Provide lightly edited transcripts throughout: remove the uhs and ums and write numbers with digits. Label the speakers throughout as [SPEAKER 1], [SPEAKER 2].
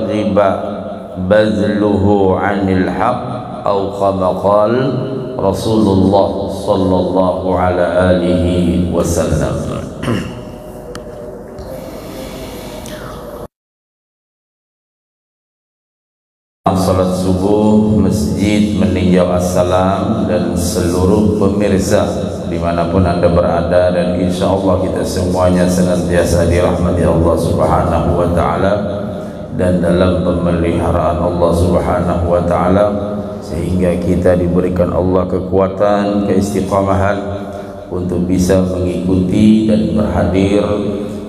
[SPEAKER 1] raghiba badluhu 'anil haqq aw kama qala Rasulullah sallallahu alaihi wasallam. Salat subuh, masjid meninjau assalam, dan seluruh pemirsa dimanapun anda berada, dan insya Allah kita semuanya senantiasa dirahmati Allah subhanahu wa ta'ala dan dalam pemeliharaan Allah subhanahu wa ta'ala, sehingga kita diberikan Allah kekuatan, keistiqamahan untuk bisa mengikuti dan berhadir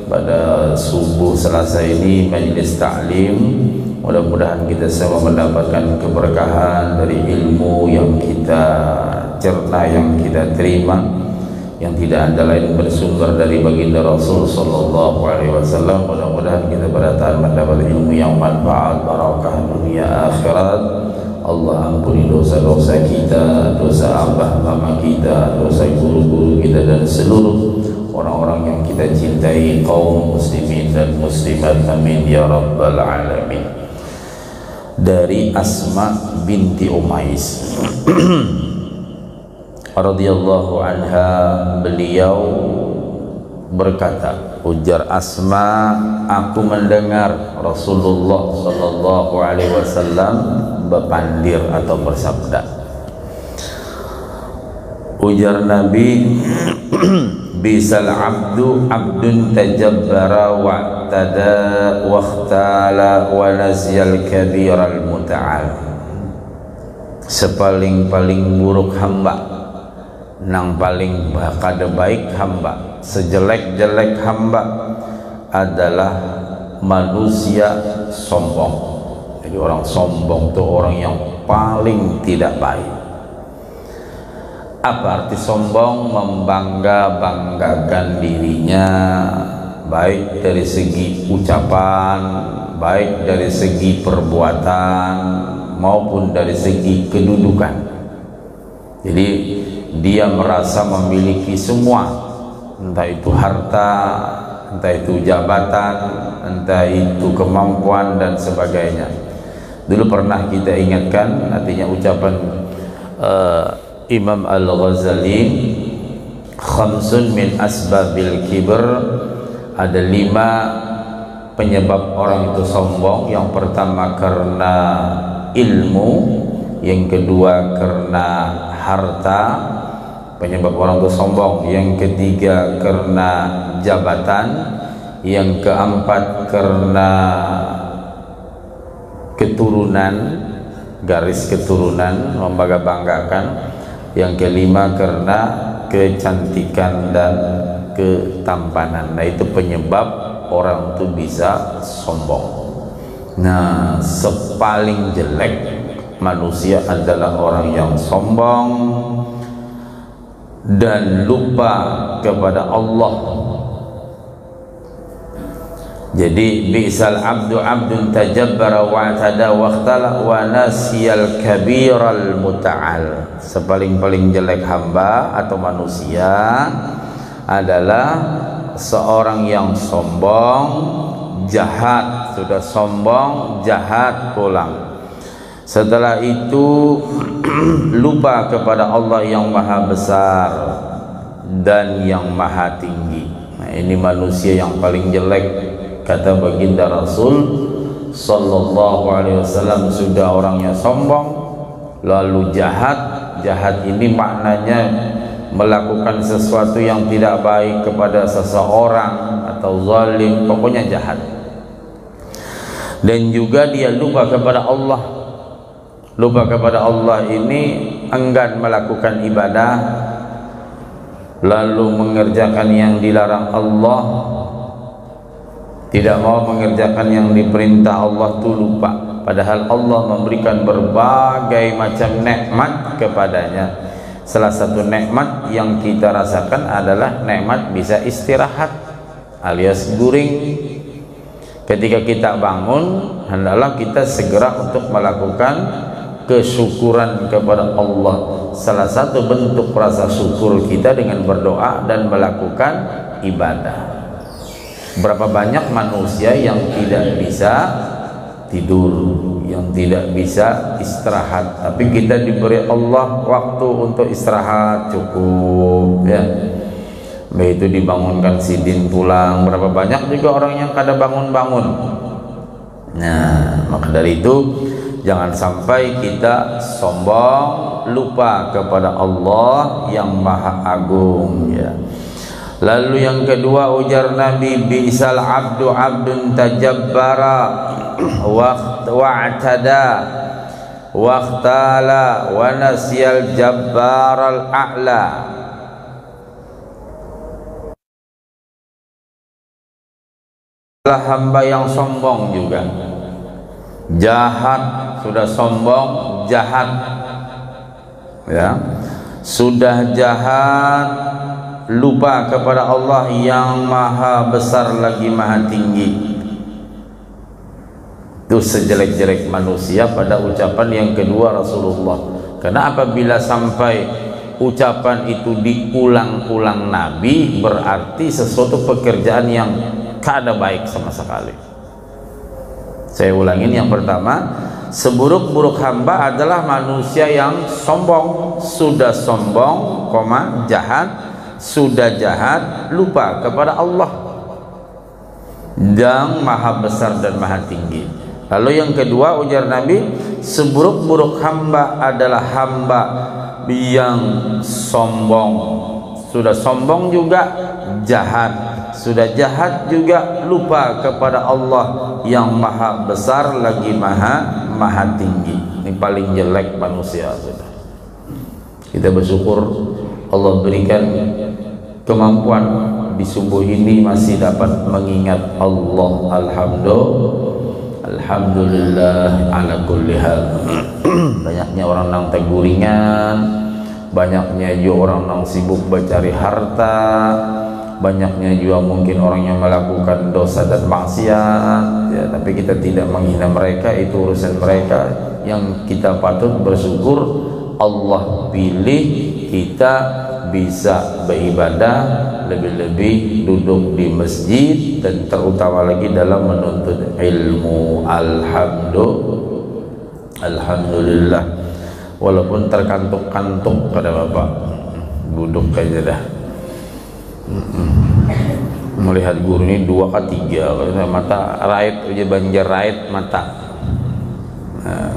[SPEAKER 1] pada subuh Selasa ini majelis ta'lim. Mudah-mudahan kita semua mendapatkan keberkahan dari ilmu yang kita cerna, yang kita terima, yang tidak ada lain bersumber dari baginda Rasul sallallahu alaihi wasallam. Mudah-mudahan kita bertahan mendapat ilmu yang manfaat, barakah dunia akhirat. Allah ampuni dosa-dosa kita, dosa abah mama kita, dosa guru-guru kita, dan seluruh orang-orang yang kita cintai, kaum muslimin dan muslimat, amin ya rabbal alamin. Dari Asma binti Umais radhiyallahu anha, beliau berkata, ujar Asma, aku mendengar Rasulullah sallallahu alaihi wasallam bepandir atau bersabda. Ujar Nabi, bisal abdu abdun tajabbara wa'tada wakhtala wa nasyal kabiral muta'al. Sepaling-paling buruk hamba, nang paling kada baik hamba, sejelek-jelek hamba adalah manusia sombong. Jadi orang sombong itu orang yang paling tidak baik. Apa arti sombong? Membangga-banggakan dirinya, baik dari segi ucapan, baik dari segi perbuatan, maupun dari segi kedudukan. Jadi dia merasa memiliki semua, entah itu harta, entah itu jabatan, entah itu kemampuan dan sebagainya. Dulu pernah kita ingatkan, artinya ucapan Imam Al-Ghazali, khamsun min asbabil kibr, ada 5 penyebab orang itu sombong. Yang pertama karena ilmu, yang kedua karena harta, penyebab orang itu sombong, yang ketiga karena jabatan, yang keempat karena keturunan, garis keturunan, membangga-banggakan, yang kelima karena kecantikan dan ketampanan. Nah, itu penyebab orang itu bisa sombong. Nah, sepaling jelek manusia adalah orang yang sombong dan lupa kepada Allah. Jadi bi'sal abdu abdun tajabbara wa'tada waqtala wa nasiyal kabiral muta'al. Sepaling-paling jelek hamba atau manusia adalah seorang yang sombong, jahat, sudah sombong, jahat pulang. Setelah itu lupa kepada Allah yang maha besar dan yang maha tinggi. Nah, ini manusia yang paling jelek, kata baginda Rasul sallallahu alaihi wasallam. Sudah orangnya sombong, lalu jahat. Jahat ini maknanya melakukan sesuatu yang tidak baik kepada seseorang atau zalim, pokoknya jahat. Dan juga dia lupa kepada Allah. Lupa kepada Allah ini enggan melakukan ibadah, lalu mengerjakan yang dilarang Allah, tidak mau mengerjakan yang diperintah Allah, itu lupa. Padahal Allah memberikan berbagai macam nikmat kepadanya. Salah satu nikmat yang kita rasakan adalah nikmat bisa istirahat alias guring. Ketika kita bangun, hendaklah kita segera untuk melakukan kesyukuran kepada Allah. Salah satu bentuk rasa syukur kita dengan berdoa dan melakukan ibadah. Berapa banyak manusia yang tidak bisa tidur, yang tidak bisa istirahat. Tapi kita diberi Allah waktu untuk istirahat cukup ya. Begitu dibangunkan sidin pulang, berapa banyak juga orang yang kada bangun-bangun. Nah, maka dari itu jangan sampai kita sombong, lupa kepada Allah yang Maha Agung ya. Lalu yang kedua, ujar Nabi, bi'sal abdu abdun tajabbara wa'tada waqtala wa nasyal jabbaral a'la. Hamba yang sombong juga, jahat, sudah sombong, jahat ya, sudah jahat, lupa kepada Allah yang maha besar lagi maha tinggi. Itu sejelek-jelek manusia pada ucapan yang kedua Rasulullah. Karena apabila sampai ucapan itu diulang-ulang Nabi, berarti sesuatu pekerjaan yang kada baik sama sekali. Saya ulangin, yang pertama, seburuk-buruk hamba adalah manusia yang sombong, sudah sombong, jahat, sudah jahat, lupa kepada Allah yang maha besar dan maha tinggi. Lalu yang kedua, ujar Nabi, seburuk-buruk hamba adalah hamba yang sombong, sudah sombong juga jahat, sudah jahat juga lupa kepada Allah yang maha besar lagi maha tinggi. Ini paling jelek manusia sudah. Kita bersyukur Allah berikan kemampuan di subuh ini masih dapat mengingat Allah. Alhamdulillah ala kulli hal. Banyaknya orang nang teguringan, banyaknya juga orang yang sibuk mencari harta, banyaknya juga mungkin orang yang melakukan dosa dan maksiat ya, tapi kita tidak menghina mereka, itu urusan mereka. Yang kita patut bersyukur, Allah pilih kita bisa beribadah, lebih-lebih duduk di masjid, dan terutama lagi dalam menuntut ilmu. Alhamdulillah, walaupun terkantuk-kantuk pada Bapak, duduk aja dah. Melihat guru ini 2 ke 3 mata raid aja, banjar raid mata. Nah,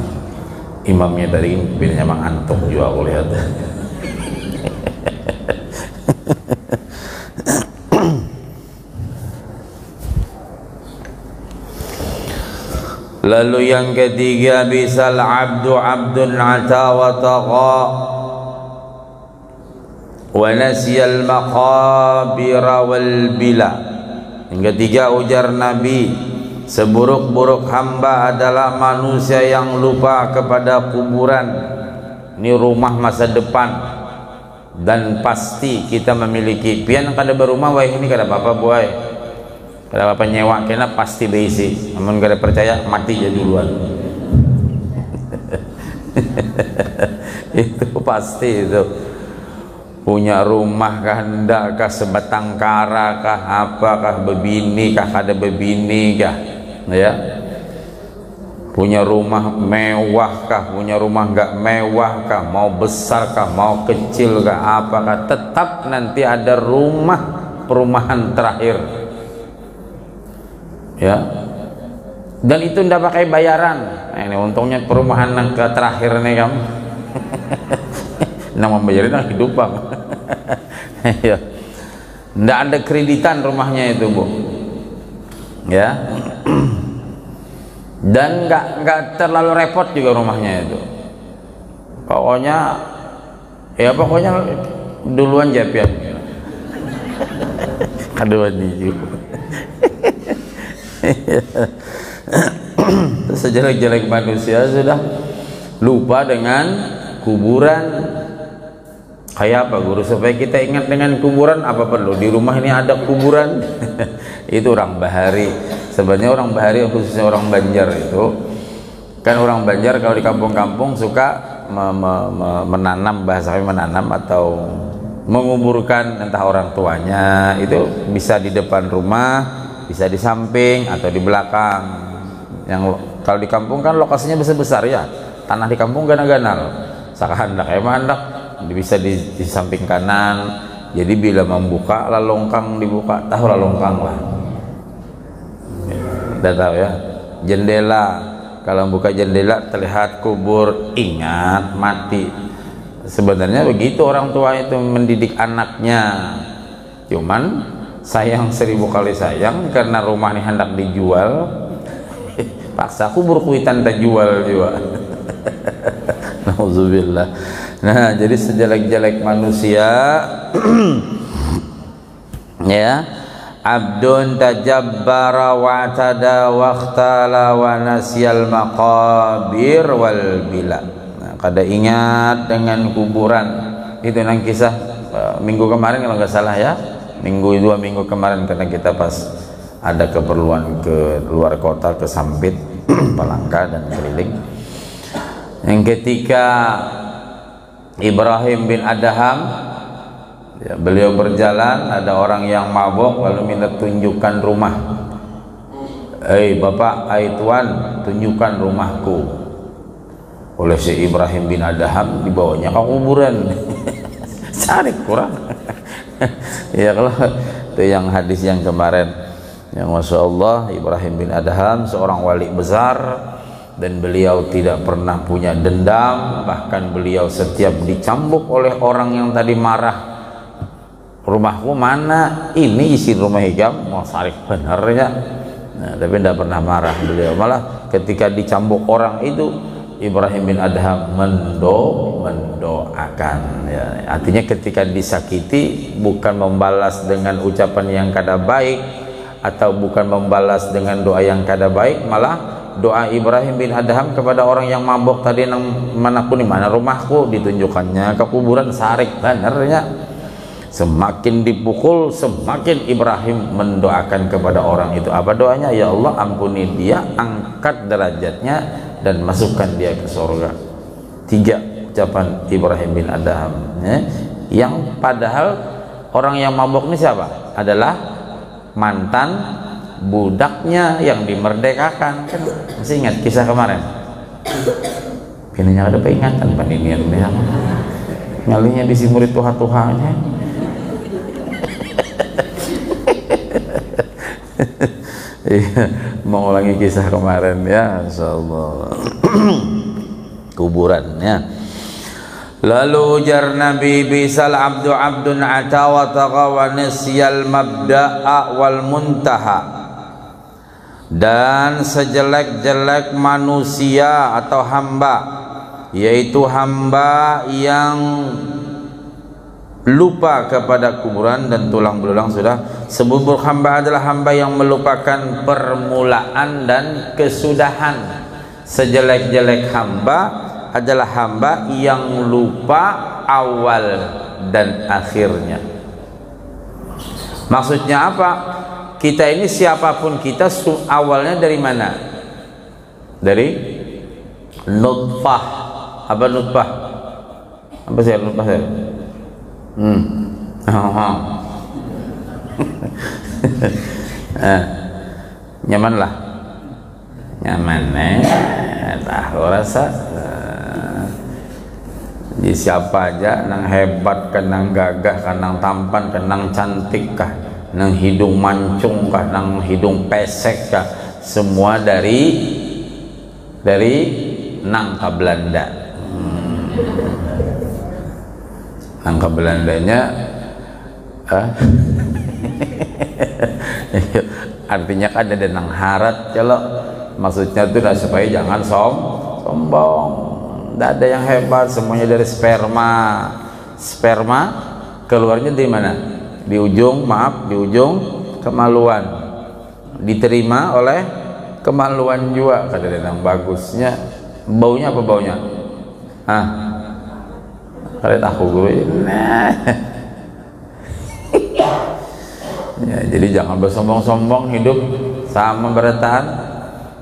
[SPEAKER 1] imamnya tadi pilihnya emang antuk juga aku lihat. Lalu yang ketiga, bisal abdu abdun ata wa tagha wa nasyal maqabira wal bila. Yang ketiga, ujar Nabi, seburuk-buruk hamba adalah manusia yang lupa kepada kuburan. Ini rumah masa depan, dan pasti kita memiliki pian kada berumah, wah ini kada apa-apa buai, kada apa-apa nyewa kena pasti beisi. Namun kada percaya, mati aja duluan. Itu pasti itu. Punya rumah kah hendak kah, sebatang kara kah, apakah bebini kah, kada bebini kah ya, punya rumah mewah kah, punya rumah enggak mewah kah, mau besar kah, mau kecil kah, apakah, tetap nanti ada rumah perumahan terakhir ya, dan itu ndak pakai bayaran. Nah, ini untungnya perumahan yang ke terakhir nih kamu. Nama bayarin hidup bang. Ya, ndak ada kreditan rumahnya itu bu ya, dan nggak terlalu repot juga rumahnya itu. Pokoknya ya, pokoknya duluan jepian. Aduh ini juga. Sejelek-jelek manusia sudah lupa dengan kuburan. Kayak apa guru, supaya kita ingat dengan kuburan? Apa perlu di rumah ini ada kuburan? Itu orang Bahari. Sebenarnya orang Bahari, khususnya orang Banjar itu kan, orang Banjar kalau di kampung-kampung suka menanam, bahasanya menanam atau menguburkan entah orang tuanya. Itu bisa di depan rumah, bisa di samping atau di belakang. Yang kalau di kampung kan lokasinya besar-besar ya, tanah di kampung ganal-ganal, sakahandak emandak bisa di samping kanan. Jadi bila membuka lalongkang dibuka, tahu lalongkang lah, udah tahu ya. Jendela, kalau buka jendela terlihat kubur, ingat mati. Sebenarnya begitu orang tua itu mendidik anaknya, cuman sayang 1000 kali sayang karena rumah ini hendak dijual, paksa kubur kuitan tak jual juga. Nauzubillah. Nah, jadi sejelek-jelek manusia ya, abdun tajabbara wa tada waqtala wa nasyal maqabir wal bila. Nah, kada ingat dengan kuburan. Itu yang kisah minggu kemarin kalau nggak salah ya, 2 minggu kemarin, karena kita pas ada keperluan ke luar kota, ke Sampit, Palangka dan keliling. Yang ketika Ibrahim bin Adham ya, beliau berjalan, ada orang yang mabok lalu minta tunjukkan rumah. Bapak, tuan, tunjukkan rumahku. Oleh si Ibrahim bin Adham dibawanya ke kuburan. Cari kurang. Ya, kalau itu yang hadis yang kemarin, yang Masya Allah, Ibrahim bin Adham seorang wali besar, dan beliau tidak pernah punya dendam. Bahkan beliau setiap dicambuk oleh orang yang tadi marah, rumahku mana, ini isi rumah hikam, mau sarik benarnya. Nah, tapi tidak pernah marah beliau. Malah ketika dicambuk orang itu, Ibrahim bin Adham mendoakan ya. Artinya ketika disakiti bukan membalas dengan ucapan yang kada baik, atau bukan membalas dengan doa yang kada baik, malah doa Ibrahim bin Adham kepada orang yang mabok tadi, nang manapun, di mana rumahku, ditunjukkannya ke kuburan, sarik benernya. Semakin dipukul, semakin Ibrahim mendoakan kepada orang itu. Apa doanya? Ya Allah, ampuni dia, angkat derajatnya, dan masukkan dia ke surga. 3 ucapan Ibrahim bin Adham ya. Yang padahal orang yang mabok ini siapa? Adalah mantan budaknya yang dimerdekakan. Kan masih ingat kisah kemarin? Kayaknya ada peringatan paninian ya. Ngalinya disimuri tuha-tuhanya. Mengulangi kisah kemarin ya, insyaallah. Kuburannya. Lalu ujar Nabi, bisal abdu abdun ata wa tagha wa nasyal mabda'a wal muntaha. Dan sejelek-jelek manusia atau hamba, yaitu hamba yang lupa kepada kuburan dan tulang belulang. Sudah, seburuk hamba adalah hamba yang melupakan permulaan dan kesudahan. Sejelek-jelek hamba adalah hamba yang lupa awal dan akhirnya. Maksudnya apa? Kita ini siapapun kita, awalnya dari mana? Dari nutfah. Apa nutfah? Apa sih nutfah? Nyaman lah, nyaman tahu rasa. Jadi siapa aja nang hebat, kan nang gagah, kan nang tampan, kan nang cantik kah, nang hidung mancung kah, nang hidung pesek kah, semua dari nangka Belanda. Nangka Belandanya artinya kan ada nang harat kalau maksudnya itu supaya jangan sombong. Tidak ada yang hebat, semuanya dari sperma. Sperma keluarnya di mana? Di ujung kemaluan, diterima oleh kemaluan juga. Kadang-kadang bagusnya, baunya apa baunya? Kalian aku guru nah. Ya, jadi jangan bersombong-sombong, hidup sama bertahan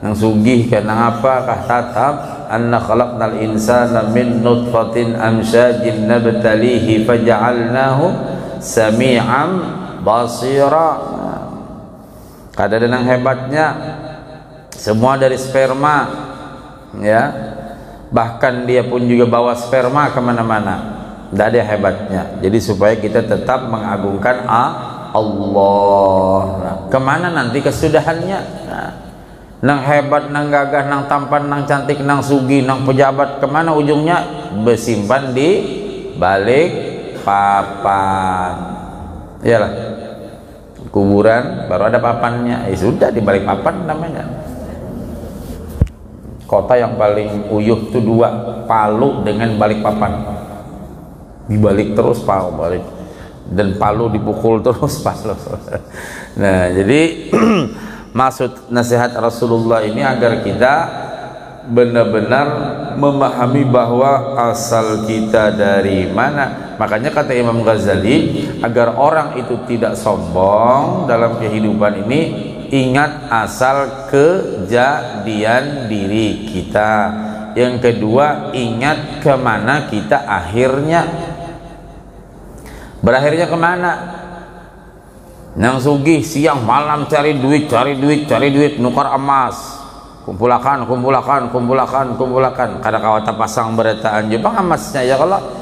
[SPEAKER 1] nang sugih kan nang apa kah tatap. Anna khalaqnal insana min nutfatin amsyajin nabtalihi faja'alnahu sami'an basira. Kadang-kadang hebatnya semua dari sperma, ya. Bahkan dia pun juga bawa sperma kemana-mana, tidak ada hebatnya. Jadi supaya kita tetap mengagungkan Allah. Nah, kemana nanti kesudahannya? Nah, nang hebat, nang gagah, nang tampan, nang cantik, nang sugi, nang pejabat, kemana ujungnya? Bersimpan di balik papan. Iyalah, kuburan baru ada papannya. Sudah di balik papan namanya. Kota yang paling uyuh itu dua, Palu dengan Balikpapan. Dibalik terus Palu balik, dan Palu dipukul terus Palu. Nah, jadi maksud nasihat Rasulullah ini agar kita benar-benar memahami bahwa asal kita dari mana. Makanya kata Imam Ghazali, agar orang itu tidak sombong dalam kehidupan ini, ingat asal kejadian diri kita. Yang kedua, ingat kemana kita akhirnya. Berakhirnya kemana? Nang sugih siang malam cari duit, nukar emas, kumpulakan. Kada kawata pasang berataan Jepang emasnya ya kalau.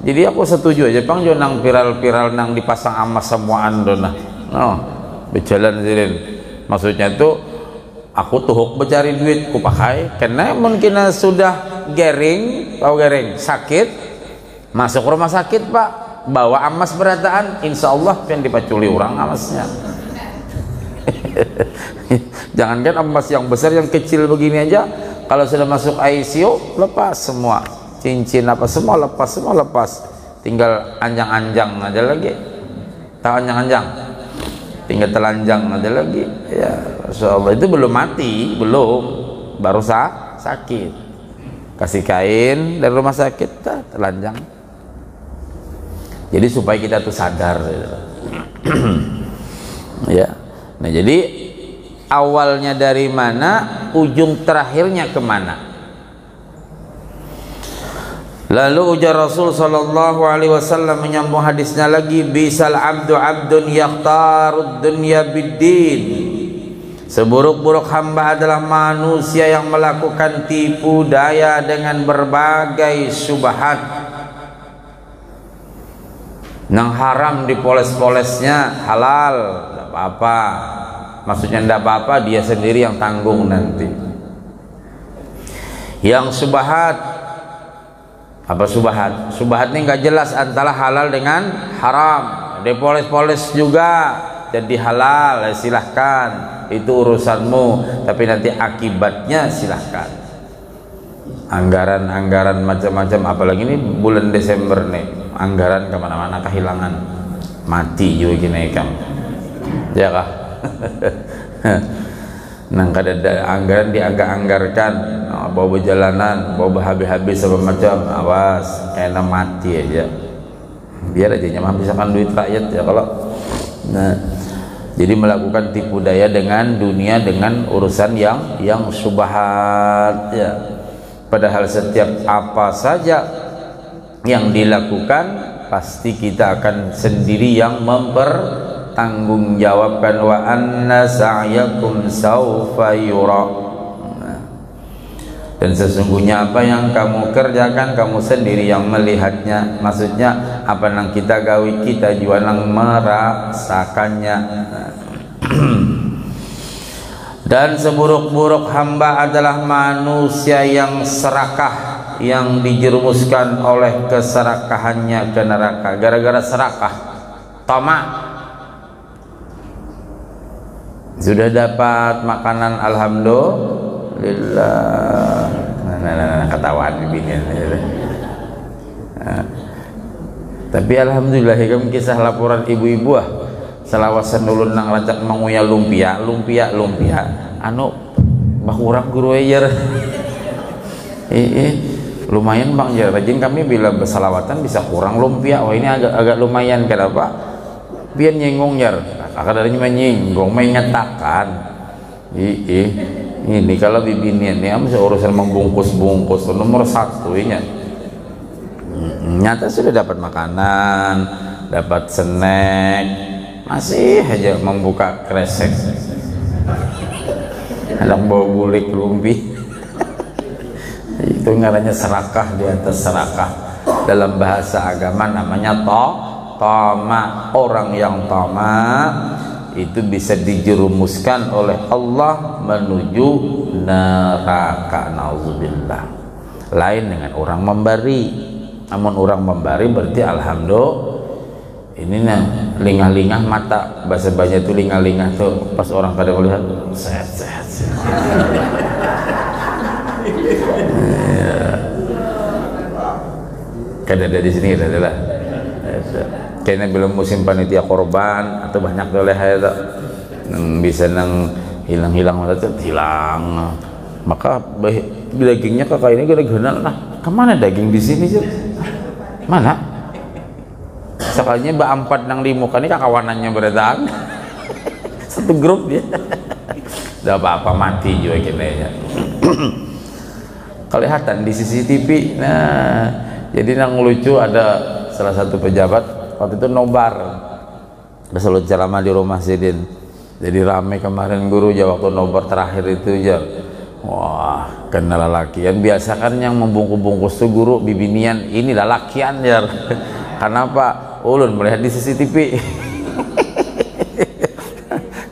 [SPEAKER 1] Jadi aku setuju aja Jepang jo nang viral nang dipasang emas semua andona. Oh, berjalan zirin. Maksudnya tuh aku tuhuk mencari duit ku pakai karena mungkin sudah gering, tahu gering, sakit, masuk rumah sakit Pak, bawa emas berataan, insya Allah yang dipaculi orang emasnya. Jangankan emas yang besar, yang kecil begini aja kalau sudah masuk ICU lepas semua, cincin apa semua lepas, tinggal anjang-anjang aja lagi. Tahu anjang-anjang? Tinggal telanjang aja lagi. Ya, Masya Allah, itu belum mati, belum, baru sakit. Kasih kain dari rumah sakit, telanjang. Jadi supaya kita tuh sadar, ya. Nah, jadi awalnya dari mana, ujung terakhirnya kemana? Lalu ujar Rasul sallallahu alaihi wasallam menyambung hadisnya lagi, bisal abdu abdun yakhtarud dunya biddin. Seburuk-buruk hamba adalah manusia yang melakukan tipu daya dengan berbagai syubhat. Nang haram dipoles-polesnya halal, tidak apa-apa. Maksudnya tidak apa-apa, dia sendiri yang tanggung nanti. Yang syubhat, apa syubhat? Syubhat ini nggak jelas antara halal dengan haram. Dipoles-poles juga jadi halal, silahkan, itu urusanmu. Tapi nanti akibatnya silahkan. Anggaran macam-macam, apalagi ini bulan Desember nih, anggaran kemana-mana kehilangan, mati juga gini kan, ya kah? Nang kada ada anggaran dianggarkan, bawa berjalanan, bawa habis-habis apa macam, awas, kena mati aja. Biar aja nyamah misalkan duit rakyat ya kalau. Nah, jadi melakukan tipu daya dengan dunia dengan urusan yang syubhat ya. Padahal setiap apa saja yang dilakukan pasti kita akan sendiri yang mempertanggungjawabkan. Wa anna sa'yakum sawfa yura. Dan sesungguhnya apa yang kamu kerjakan kamu sendiri yang melihatnya. Maksudnya apa yang kita gawi kita juga yang merasakannya. Dan seburuk-buruk hamba adalah manusia yang serakah, yang dijerumuskan oleh keserakahannya ke neraka. Gara-gara serakah, tamak, sudah dapat makanan alhamdulillah. Nah, ketawaan bibirnya. Tapi alhamdulillah kamu kisah laporan ibu-ibu selawasan dulu nang rancak menguya lumpia anu bakurang guru ajar. Lumayan bang ya rajin kami bila bersalawatan bisa kurang lumpia. Wah ini agak lumayan, kenapa? Biar nyinggung jar, kakak dari menyinggung mengatakan ini kalau bibinian ini masih urusan membungkus nomor 1 ini. Nyata sudah dapat makanan, dapat snack, masih aja membuka kresek. anak bawa bulik lumpi. Itu namanya serakah di atas serakah. Dalam bahasa agama namanya tama. Orang yang tama itu bisa dijerumuskan oleh Allah menuju neraka, nauzubillah. Lain dengan orang memberi. Namun orang memberi berarti alhamdulillah ini nah lingah-lingah mata, bahasa banyak itu lingah-lingah tuh pas orang pada melihat sehat. Kan ada di sini adalah kayaknya belum musim panitia korban atau banyak oleh hayat bisa nang hilang hilang, maka dagingnya kakak ini gede-gede lah. Kemana daging di sini sih? Mana? Sekalinya berempat nang limu kan ini kakawanannya beredang satu grup dia. Udah apa-apa mati juga kayaknya. Kelihatan di CCTV. Nah, jadi nang lucu ada salah satu pejabat waktu itu nobar. Selalu ceramah di rumah Sidin. Jadi rame kemarin guru ya waktu nobar terakhir itu ya. Wah, kenal lalakian. Biasa kan yang membungkus-bungkus tuh guru bibinian, ini lalakian ya. Kenapa? Ulun melihat di CCTV.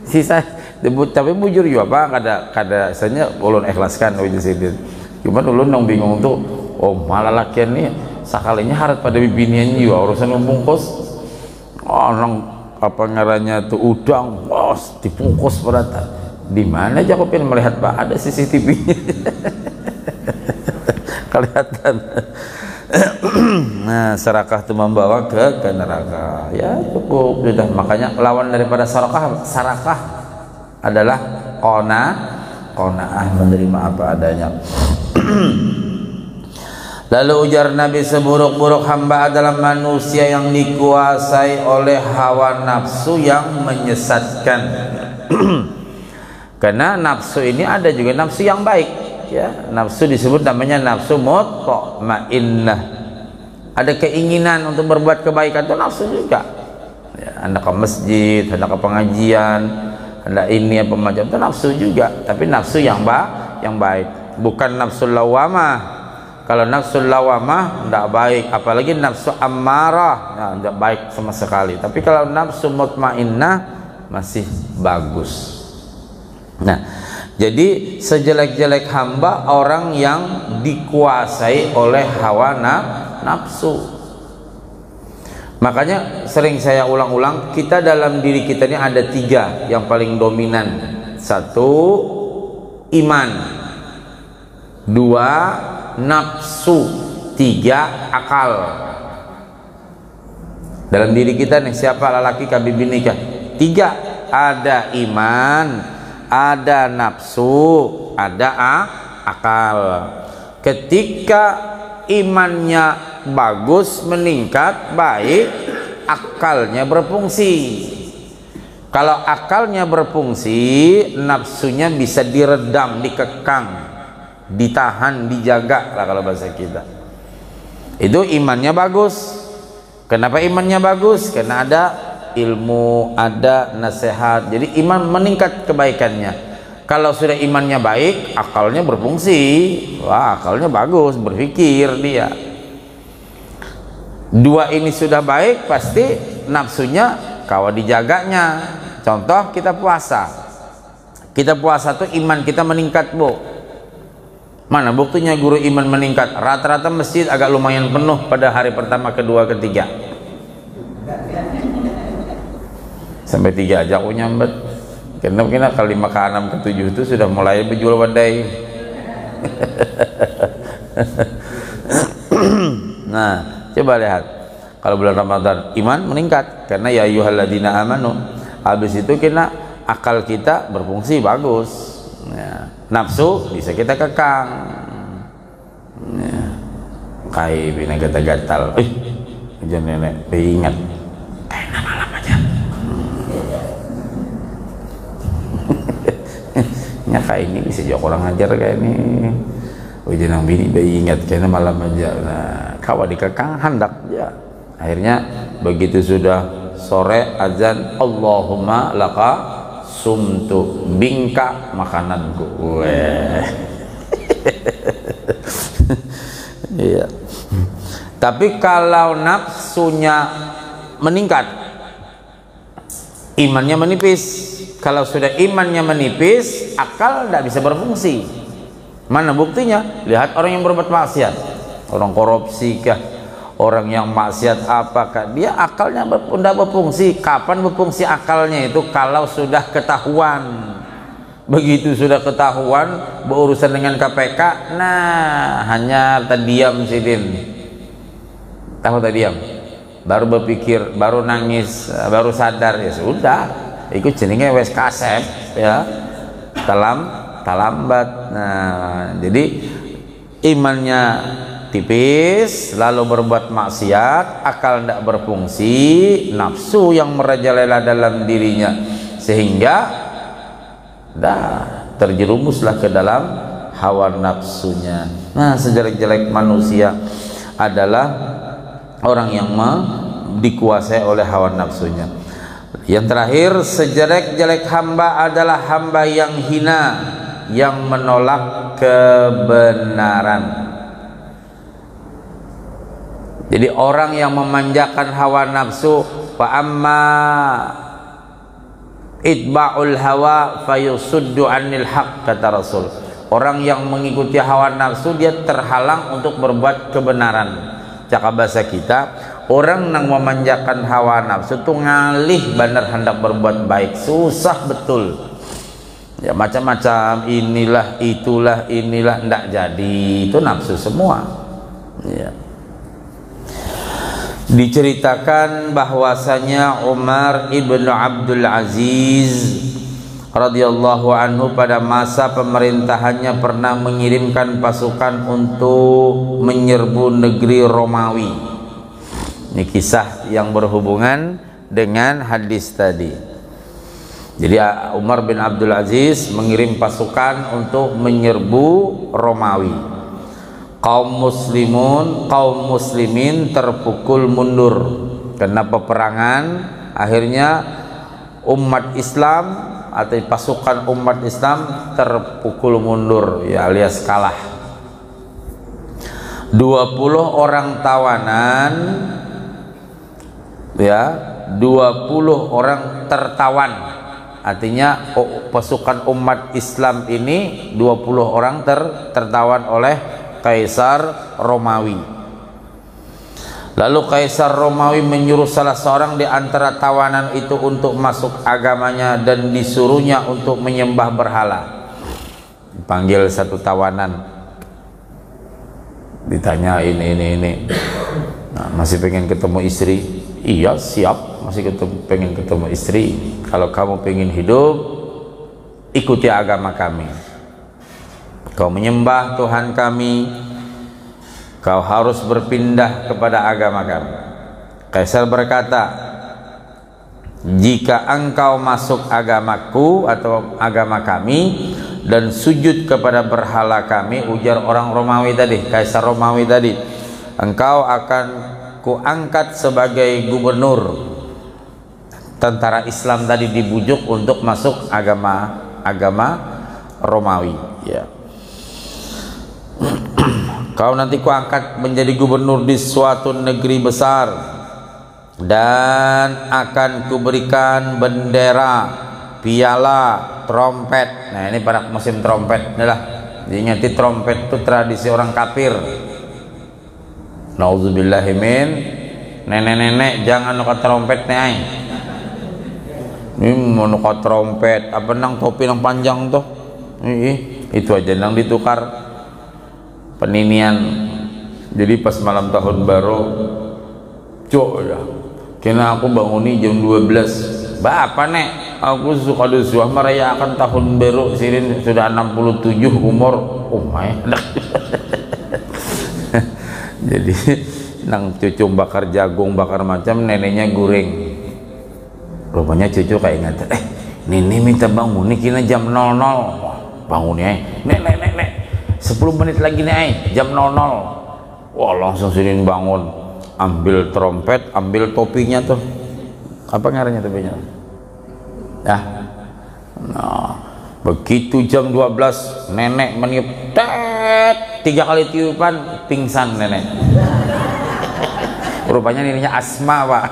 [SPEAKER 1] Sisa debut tapi bujur juga Pak, kada isanya ulun ikhlaskan uji Sidin. Cuman ulun yang bingung tuh, oh malah lakian nih sakalinya harat pada bibinian juga urusan membungkus. Orang apa ngarannya tuh udang, bos dibungkus berata. Di mana aja aku pengen melihat Pak, ada CCTV. Kelihatan. Nah, serakah itu membawa ke neraka. Ya cukup sudah. Makanya lawan daripada sarakah adalah qanaah, menerima apa adanya. Lalu ujar Nabi, seburuk-buruk hamba adalah manusia yang dikuasai oleh hawa nafsu yang menyesatkan. Karena nafsu ini ada juga nafsu yang baik, ya. Nafsu disebut namanya nafsu mutmainnah. Ada keinginan untuk berbuat kebaikan itu nafsu juga. Ya, Anda ke masjid, Anda ke pengajian, Anda ini apa macam itu nafsu juga. Tapi nafsu yang baik, bukan nafsu lawamah. Kalau nafsu lawamah tidak baik, apalagi nafsu ammarah, nah, tidak baik sama sekali. Tapi kalau nafsu mutmainnah masih bagus. Nah, jadi sejelek-jelek hamba orang yang dikuasai oleh hawa nafsu. Makanya sering saya ulang-ulang, kita dalam diri kita ini ada 3 yang paling dominan. 1, iman. 2, nafsu. 3, akal. Dalam diri kita nih, siapa lelaki kabibin nikah? 3, ada iman, ada nafsu, ada akal. Ketika imannya bagus, meningkat, baik, akalnya berfungsi. Kalau akalnya berfungsi, nafsunya bisa diredam, dikekang, ditahan, dijaga lah kalau bahasa kita. Itu imannya bagus. Kenapa imannya bagus? Karena ada ilmu, ada nasihat, jadi iman meningkat kebaikannya. Kalau sudah imannya baik, akalnya berfungsi. Wah, akalnya bagus, berpikir dia. 2 ini sudah baik, pasti nafsunya kawa dijaganya. Contoh kita puasa. Kita puasa tuh iman kita meningkat, Bu. Mana buktinya guru iman meningkat? Rata-rata masjid agak lumayan penuh pada hari pertama, kedua, ketiga. Sampai 3 aja aku nyambet. Karena kali 5 ke 6 ke 7 itu sudah mulai berjual badai. Nah, coba lihat. Kalau bulan Ramadan iman meningkat karena ya ayyuhalladzina amanu. Habis itu kena akal kita berfungsi bagus. Ya. Nafsu bisa kita kekang. Ya. Kai bina gatal-gatal. Jangan nenek ingat. Malam aja. Kayak ini bisa juga kurang ajar kayak ini. Ujian yang bini bayi ingat kayaknya malam aja. Nah, kawa dikekang hendak ya. Akhirnya begitu sudah sore azan Allahumma laka sumtu, bingka makananku. Weh. Iya. Tapi kalau nafsunya meningkat, imannya menipis. Kalau sudah imannya menipis, akal tidak bisa berfungsi. Mana buktinya? Lihat orang yang berbuat maksiat, orang korupsi kah, orang yang maksiat apakah, dia akalnya tidak berfungsi. Kapan berfungsi akalnya itu? Kalau sudah ketahuan. Begitu sudah ketahuan berurusan dengan KPK, nah hanya terdiam sidin, tahu terdiam, baru berpikir, baru nangis, baru sadar, ya sudah, ikut jenenge wes kasep ya, talambat. Nah jadi imannya tipis, lalu berbuat maksiat, akal tidak berfungsi, nafsu yang merajalela dalam dirinya, sehingga terjerumuslah ke dalam hawa nafsunya. Nah, sejelek-jelek manusia adalah orang yang dikuasai oleh hawa nafsunya. Yang terakhir, sejelek-jelek hamba adalah hamba yang hina, yang menolak kebenaran. Jadi orang yang memanjakan hawa nafsu, fa amma itba'ul hawa fayusuddu anil haq, kata Rasul. Orang yang mengikuti hawa nafsu, dia terhalang untuk berbuat kebenaran. Cakap bahasa kita, orang yang memanjakan hawa nafsu itu ngalih benar hendak berbuat baik, susah betul ya, macam-macam, inilah itulah inilah, ndak jadi, itu nafsu semua ya. Diceritakan bahwasanya Umar ibn Abdul Aziz radhiyallahu anhu pada masa pemerintahannya pernah mengirimkan pasukan untuk menyerbu negeri Romawi. Ini kisah yang berhubungan dengan hadis tadi. Jadi Umar bin Abdul Aziz mengirim pasukan untuk menyerbu Romawi. Kaum muslimin terpukul mundur karena peperangan. Akhirnya umat Islam atau pasukan umat Islam terpukul mundur ya, alias kalah. 20 orang tawanan ya, 20 orang tertawan, artinya pasukan umat Islam ini 20 orang tertawan oleh Kaisar Romawi. Lalu Kaisar Romawi menyuruh salah seorang di antara tawanan itu untuk masuk agamanya dan disuruhnya untuk menyembah berhala. Panggil satu tawanan, ditanya ini. Nah, masih pengen ketemu istri? Iya siap, masih pengen ketemu istri. Kalau kamu pengen hidup, ikuti agama kami. Kau menyembah Tuhan kami, kau harus berpindah kepada agama kami. Kaisar berkata, jika engkau masuk agamaku atau agama kami dan sujud kepada berhala kami, ujar orang Romawi tadi, Kaisar Romawi tadi, engkau akan kuangkat sebagai gubernur. Tentara Islam tadi dibujuk untuk masuk agama Romawi ya. Kau nanti kuangkat menjadi gubernur di suatu negeri besar dan akan kuberikan bendera, piala, trompet. Nah ini pada musim trompet inilah. Diingati trompet itu tradisi orang kafir. Nauzubillahimin. Nenek-nenek jangan nukat trompet nih. Ini mau nukat trompet, apa nang topi nang panjang tuh? Itu aja nang ditukar. Peninian. Jadi pas malam tahun baru cok ya, kena aku banguni jam 12. Bapak nek, aku suka disuah merayakan tahun baru sirin sudah 67 umur. Oh my. Jadi nang cucu bakar jagung, bakar macam, neneknya goreng. Rupanya cucu kayak ingat, Nini minta bangun nih kena jam 00. Bangun ya, nek 10 menit lagi nih jam 00. Wah langsung sirin bangun, ambil trompet, ambil topinya tuh, apa ngarannya topinya? Nah, begitu jam 12 nenek meniup tet 3 kali tiupan, pingsan nenek. Rupanya neneknya asma, Pak.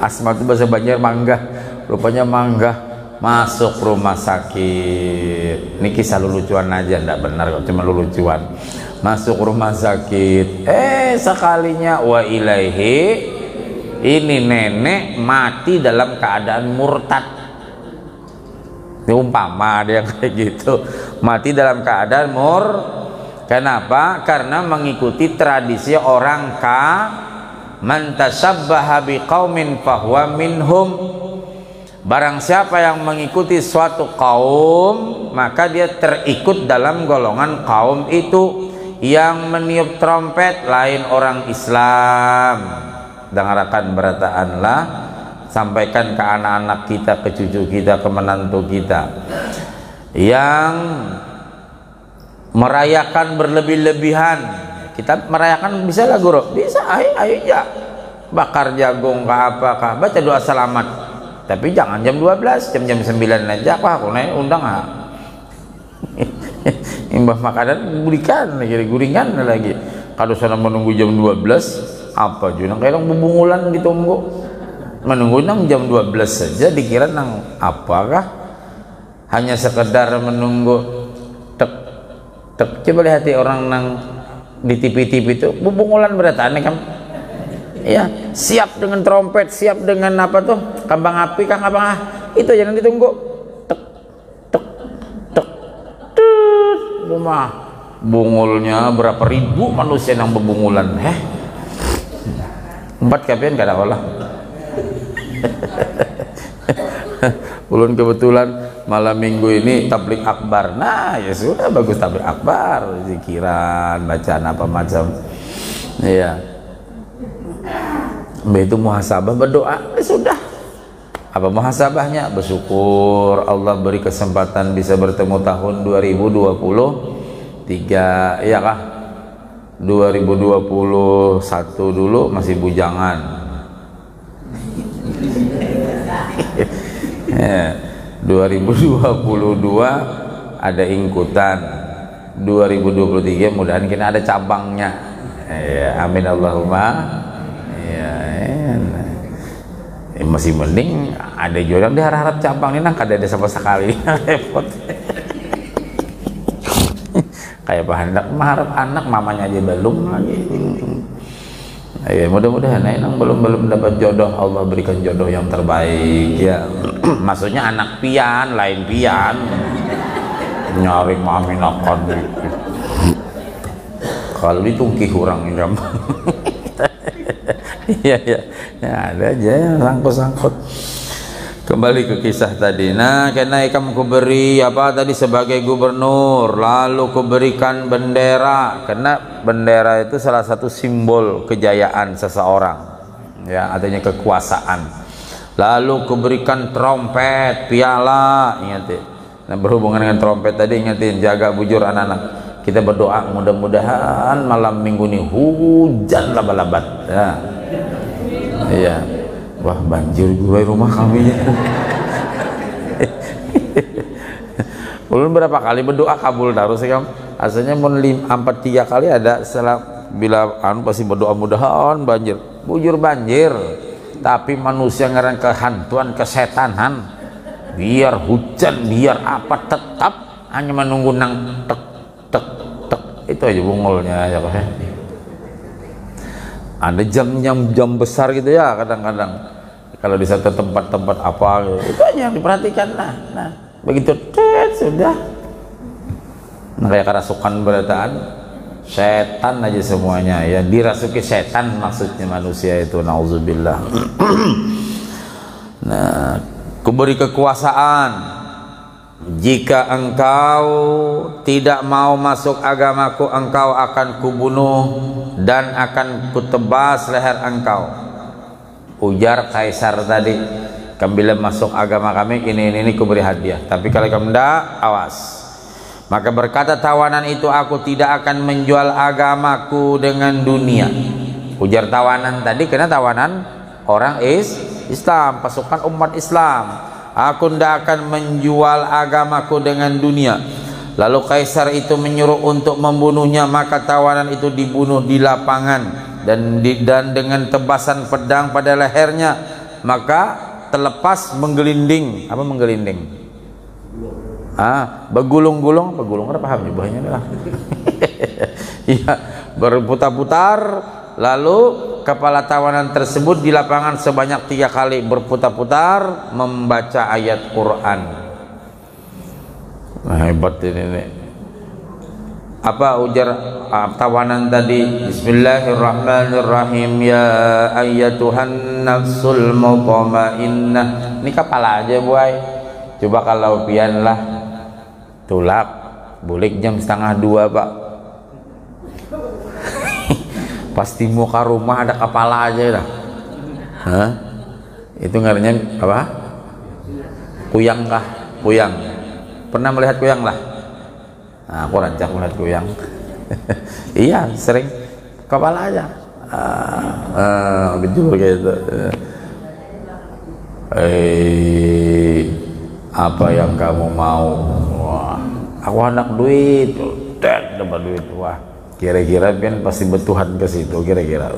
[SPEAKER 1] Asma itu bahasa Banjar mangga, rupanya mangga. Masuk rumah sakit. Ini kisah lelucuan aja, enggak benar kok, cuma lelucuan. Masuk rumah sakit, sekalinya wa ilaihi, ini nenek mati dalam keadaan murtad. Ini umpama dia kayak gitu, mati dalam keadaan kenapa? Karena mengikuti tradisi orang man tashabbaha biqaumin fahuwa minhum. Barang siapa yang mengikuti suatu kaum, maka dia terikut dalam golongan kaum itu. Yang meniup trompet lain orang Islam. Dengarkan berataanlah, sampaikan ke anak-anak kita, ke cucu kita, ke menantu kita. Yang merayakan berlebih-lebihan, kita merayakan bisa lah guru, bisa, ayo ya, bakar jagung kah apakah, baca doa selamat, tapi jangan jam 12, jam 9 aja, Pak, aku naik undang imbah makanan berikan lagi, guringan lagi. Kalau sana menunggu jam 12 apa juga kayak orang bebungulan ditunggu, menunggu nang jam 12 saja dikira nang apakah, hanya sekedar menunggu coba lihat orang nang di TV-TV itu bubungulan berataan kan ya, siap dengan trompet, siap dengan apa tuh, kembang api kang apa itu jangan ditunggu, tek tek tek tut, rumah bungulnya berapa ribu manusia yang bebungulan, 4 kapian gak ada olah. Ulun kebetulan malam minggu ini tablik akbar, nah ya sudah bagus, tablik akbar, zikiran, bacaan apa macam, ya itu muhasabah, berdoa, sudah. Apa muhasabahnya? Bersyukur Allah beri kesempatan bisa bertemu tahun 2023, ya kah? 2021 dulu masih bujangan. 2022 ada ingkutan, 2023 mudahan kita ada cabangnya, amin Allahumma. Masih mending ada juga yang diharap cabang ini, nah kada ada sama sekali. Repot. Kayak Pak Hendak mengharap anak, mamanya aja belum lagi. Ya mudah-mudahan yang belum dapat jodoh, Allah berikan jodoh yang terbaik ya. Maksudnya anak pian, lain pian nyari maminakan gitu. Kalau ditungkih orang ini ya ada aja sangkut-sangkut. Kembali ke kisah tadi. Nah, karena ikam kuberi apa tadi sebagai gubernur, lalu kuberikan bendera, karena bendera itu salah satu simbol kejayaan seseorang, ya, adanya kekuasaan. Lalu kuberikan trompet, piala, ingat ya. Nah, berhubungan dengan trompet tadi, ingatin, jaga bujur anak-anak. Kita berdoa mudah-mudahan malam minggu ini hujan labat-labat. Ya. Iya. Wah, banjir gue rumah kami ya. Ulun berapa kali berdoa kabul terus ya, asalnya mau 3 kali ada setelah bila pasti berdoa mudahan banjir, bujur banjir. Tapi manusia ngarang kehantuan, kesetanan, biar hujan biar apa tetap hanya menunggu nang tek tek tek, itu aja bungulnya ya Pak. Ada jam besar gitu ya kadang-kadang. Kalau di satu tempat-tempat apa gitu, itu aja yang diperhatikan. Nah begitu sudah. Nah, kayak kerasukan berataan, setan aja semuanya ya, dirasuki setan maksudnya manusia itu, nauzubillah. Nah, kuberi kekuasaan. Jika engkau tidak mau masuk agamaku, engkau akan kubunuh dan akan kutebas leher engkau. Ujar kaisar tadi, kamu bila masuk agama kami ini kuberi hadiah, tapi kalau kamu tidak, awas. Maka berkata tawanan itu, aku tidak akan menjual agamaku dengan dunia. Ujar tawanan tadi, karena tawanan orang Islam, pasukan umat Islam. aku tidak akan menjual agamaku dengan dunia. Lalu kaisar itu menyuruh untuk membunuhnya, maka tawanan itu dibunuh di lapangan dan dengan tebasan pedang pada lehernya, maka terlepas menggelinding. Apa menggelinding? Bergulung-gulung, apa paham jubahnya lah. Ya, berputar-putar. Lalu kepala tawanan tersebut di lapangan sebanyak 3 kali berputar-putar membaca ayat Quran. Nah, hebat ini. Apa ujar tawanan tadi? Bismillahirrahmanirrahim. Ya ayyatuhan nafsul mutmainnah. Ini kepala aja boy. Coba kalau pian lah tulak bulik jam 1:30 Pak. Pasti muka rumah ada kepala aja dah. Hah? Itu ngarannya apa? Kuyang kah? Kuyang. Pernah melihat kuyang lah? Nah, aku rancak melihat kuyang. Iya, sering kepala aja. Betul gitu. Apa yang kamu mau? Wah, aku anak duit. Dapat duit. Wah, kira-kira kan pasti bertuhan ke situ kira-kira.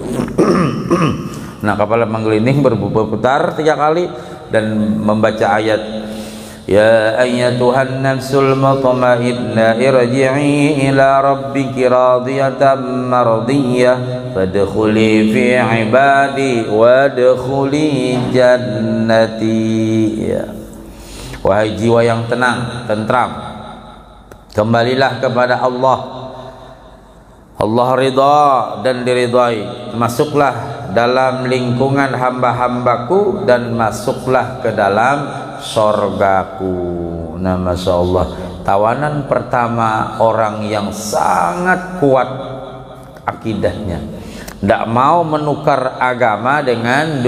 [SPEAKER 1] Nah, kepala menggelinding berputar 3 kali dan membaca ayat Ya ayyatuhan nafsul mutmainnah irji'i ila rabbiki radiyatan mardiyah fadkhuli fi ibadi wadkhuli jannati. Ya. Wahai jiwa yang tenang, tentram, kembalilah kepada Allah. Allah ridha dan diridhai. Masuklah dalam lingkungan hamba-hambaku dan masuklah ke dalam sorgaku. Nah, Masya Allah, tawanan pertama orang yang sangat kuat akidahnya, tidak mau menukar agama dengan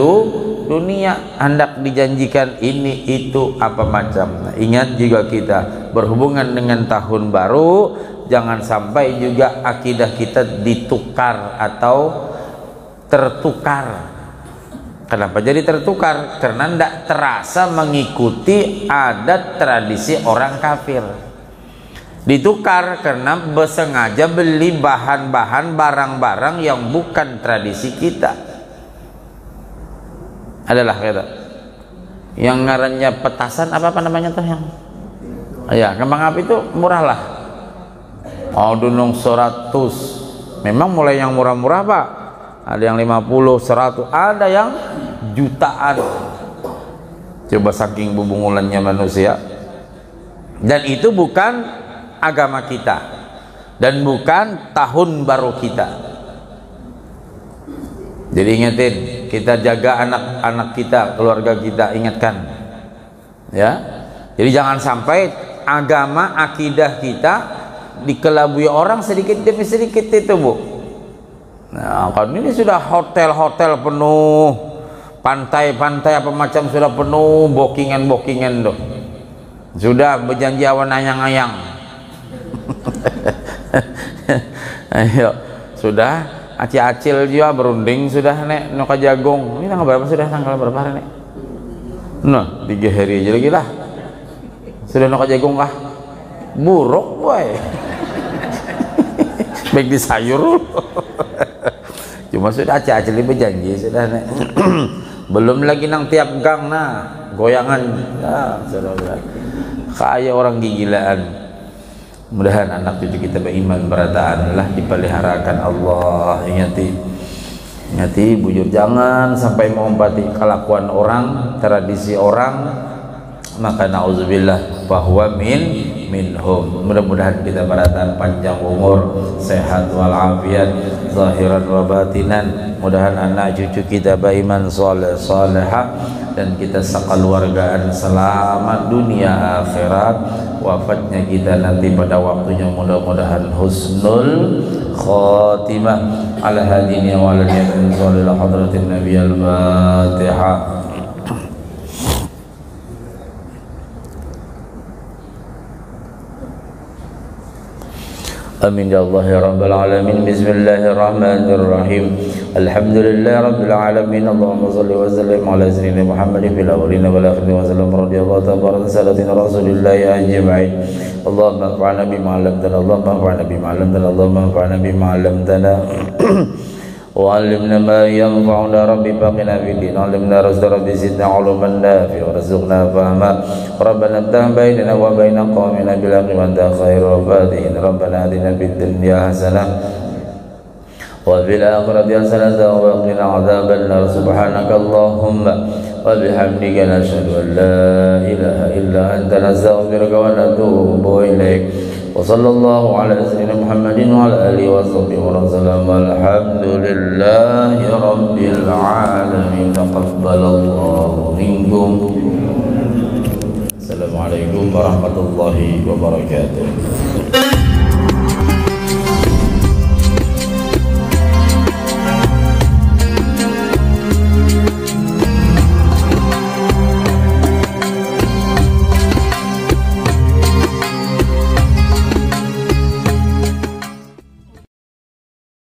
[SPEAKER 1] dunia, hendak dijanjikan ini itu apa macam. Nah, ingat juga kita berhubungan dengan tahun baru, jangan sampai juga akidah kita ditukar atau tertukar. Kenapa jadi tertukar? Karena tidak terasa mengikuti adat tradisi orang kafir. Ditukar karena bersengaja beli bahan-bahan barang-barang yang bukan tradisi kita. Adalah kata yang ngarannya petasan apa namanya tuh yang ya kembang api itu murah lah. Oh, dunung 100. Memang mulai yang murah-murah Pak. Ada yang 50, 100, ada yang jutaan. Coba saking bubungulannya manusia. Dan itu bukan agama kita dan bukan tahun baru kita. Jadi ingetin, kita jaga anak-anak kita, keluarga kita, ingatkan. Ya. Jadi jangan sampai agama akidah kita dikelabui orang sedikit demi sedikit itu, Bu. Nah, kan ini sudah hotel-hotel penuh, pantai-pantai apa macam sudah penuh, bookingan tuh. Sudah berjanji awan ayang-ayang. Ayo, sudah acil-acil juga berunding sudah nek noka jagung. Ini tanggal berapa sudah? Tanggal berapa hari nek? Nah, 3 hari aja lagi lah. Sudah noka jagung kah? Buruk, boy. Baik di sayur. Cuma sudah acil-acil berjanji sudah nek. Belum lagi nang tiap gang goyangan. Sudah. Kayak orang gigilaan. Mudahan anak cucu kita beriman berataan lah, dipeliharakan Allah. Ingati bujur, jangan sampai mengompati kelakuan orang, tradisi orang, maka na'udzubillah bahwa minhum. Mudah-mudahan kita berataan panjang umur, sehat walafiat, zahiran wa batinan. Mudahan anak cucu kita beriman salihah dan kita sekeluargaan selamat dunia akhirat. Wafatnya kita nanti pada waktunya mudah-mudahan husnul khatimah. Ala hadini wa ala niyatin salihah hadratin nabi al-fatihah. Amin ya Allah ya Rabbal Alamin. Bismillahirrahmanirrahim. Alhamdulillah Rabbil Alamin. Allahumma salli wa sallim ala sayyidina Muhammadin fil awwalin wal akhirin wa sallam radhiyallahu ta'ala an salatin rasulillahi ajma'in. Allahumma anfa'na bima 'allamtana, Allahumma anfa'na bima 'allamtana, Allahumma anfa'na bima 'allamtana. وعلمنا ما ينفعنا ربي بقنا في الدين علمنا رشد ربي زدنا علوما نافعا وارزقنا فهما ربنا افتح بيننا وبين قومنا بالحق وانت خير الفاتحين ربنا آتنا في الدنيا حسنة وفي الآخرة حسنة وقنا عذاب النار سبحانك اللهم وبحمدك نشهد أن لا إله إلا أنت نستغفرك ونتوب إليك وصلى الله على سيدنا محمد وعلى آله وصحبه وسلم والحمد لله رب العالمين. تقبل الله منكم. السلام عليكم ورحمة الله وبركاته.